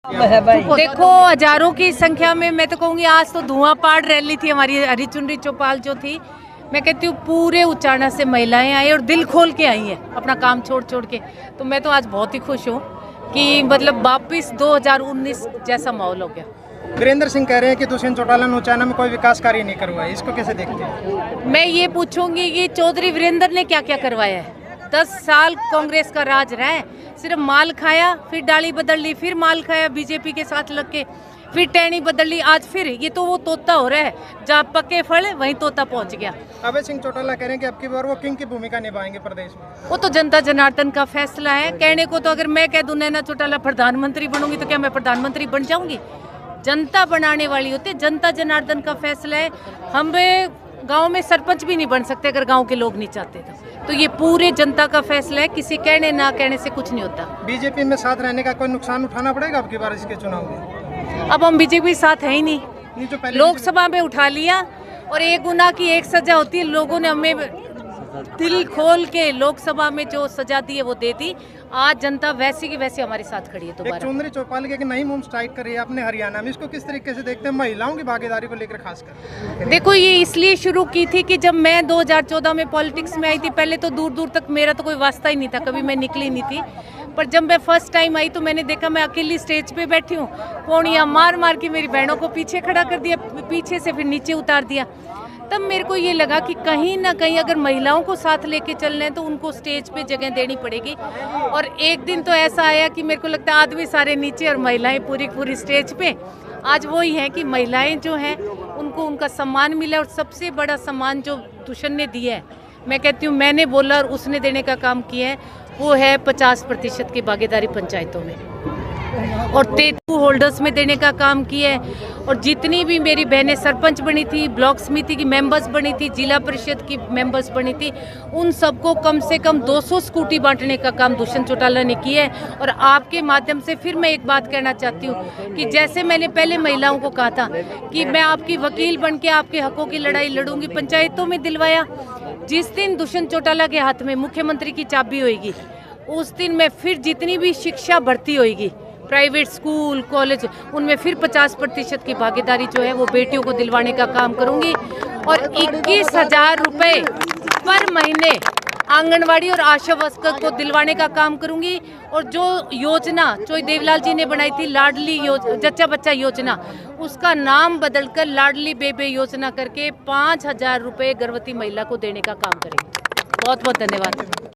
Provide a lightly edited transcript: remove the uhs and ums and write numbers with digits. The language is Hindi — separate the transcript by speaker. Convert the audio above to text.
Speaker 1: देखो हजारों की संख्या में, मैं तो कहूँगी आज तो धुआं पाड़ रैली थी हमारी। हरी चुनरी चौपाल जो थी, मैं कहती हूँ पूरे उचाना से महिलाएं आई और दिल खोल के आई हैं अपना काम छोड़ छोड़ के। तो मैं तो आज बहुत ही खुश हूँ कि मतलब वापिस 2019 जैसा माहौल हो गया।
Speaker 2: वीरेंद्र सिंह कह रहे हैं कि दुष्यंत चौटाला ने उचाना में कोई विकास कार्य नहीं करवाया, इसको कैसे देखते हैं?
Speaker 1: मैं ये पूछूंगी कि चौधरी वीरेंद्र ने क्या क्या करवाया है। 10 साल कांग्रेस का राज रहा है, सिर्फ माल खाया, फिर डाली बदल ली, फिर माल खाया बीजेपी के साथ लग के, फिर टहनी बदल ली, आज फिर ये तो वो तोता हो रहा है, जहाँ पके फल वहीं तोता पहुंच गया।
Speaker 2: अभय सिंह चौटाला कह रहे हैं कि अब की बार वो किंग की भूमिका निभाएंगे प्रदेश में।
Speaker 1: वो तो जनता जनार्दन का फैसला है। कहने को तो अगर मैं कह दूं नैना चौटाला प्रधानमंत्री बनूंगी तो क्या मैं प्रधानमंत्री बन जाऊंगी? जनता बनाने वाली होती है, जनता जनार्दन का फैसला है। हम गांव में सरपंच भी नहीं बन सकते अगर गांव के लोग नहीं चाहते तो ये पूरे जनता का फैसला है। किसी कहने ना कहने से कुछ नहीं होता।
Speaker 2: बीजेपी में साथ रहने का कोई नुकसान उठाना पड़ेगा अब की बार इसके चुनाव में?
Speaker 1: अब हम बीजेपी साथ है ही नहीं, लोकसभा में उठा लिया और एक गुना की एक सजा होती है। लोगों ने हमें दिल खोल के लोकसभा में जो सजा दी है वो दे दी। आज जनता वैसी की वैसी हमारे साथ खड़ी है। दोबारा
Speaker 2: चुनरी चौपाल के नई मुहिम स्टार्ट करी है अपने हरियाणा में, इसको किस तरीके से देखते हैं महिलाओं की भागीदारी को लेकर खासकर?
Speaker 1: देखो ये इसलिए शुरू की थी कि जब मैं 2014 में पॉलिटिक्स में आई थी, पहले तो दूर दूर तक मेरा तो कोई वास्ता ही नहीं था, कभी मैं निकली नहीं थी। पर जब मैं फर्स्ट टाइम आई तो मैंने देखा मैं अकेली स्टेज पे बैठी हूँ, पौड़ियाँ मार मार के मेरी बहनों को पीछे खड़ा कर दिया, पीछे से फिर नीचे उतार दिया। तब मेरे को ये लगा कि कहीं ना कहीं अगर महिलाओं को साथ लेके चलना है तो उनको स्टेज पे जगह देनी पड़ेगी। और एक दिन तो ऐसा आया कि मेरे को लगता है आदमी सारे नीचे और महिलाएं पूरी स्टेज पे। आज वही है कि महिलाएं जो हैं उनको उनका सम्मान मिला, और सबसे बड़ा सम्मान जो दुष्यंत ने दिया है, मैं कहती हूँ मैंने बोला और उसने देने का काम किया है, वो है 50% की भागीदारी पंचायतों में और 32 होल्डर्स में देने का काम किया है। और जितनी भी मेरी बहनें सरपंच बनी थी, ब्लॉक समिति की मेंबर्स बनी थी, जिला परिषद की मेंबर्स बनी थी, उन सबको कम से कम 200 स्कूटी बांटने का काम दुष्यंत चौटाला ने किया है। और आपके माध्यम से फिर मैं एक बात कहना चाहती हूँ कि जैसे मैंने पहले महिलाओं को कहा था कि मैं आपकी वकील बन के आपके हकों की लड़ाई लड़ूंगी, पंचायतों में दिलवाया। जिस दिन दुष्यंत चौटाला के हाथ में मुख्यमंत्री की चाबी होगी, उस दिन मैं फिर जितनी भी शिक्षा भर्ती होगी, प्राइवेट स्कूल कॉलेज, उनमें फिर 50% की भागीदारी जो है वो बेटियों को दिलवाने का काम करूंगी। और 21,000 रुपये पर महीने आंगनवाड़ी और आशा वर्कर को दिलवाने का काम करूंगी। और जो योजना चोई देवलाल जी ने बनाई थी, लाडली जच्चा बच्चा योजना, उसका नाम बदलकर लाडली बेबे योजना करके 5,000 रुपये गर्भवती महिला को देने का काम करेंगे। बहुत बहुत धन्यवाद।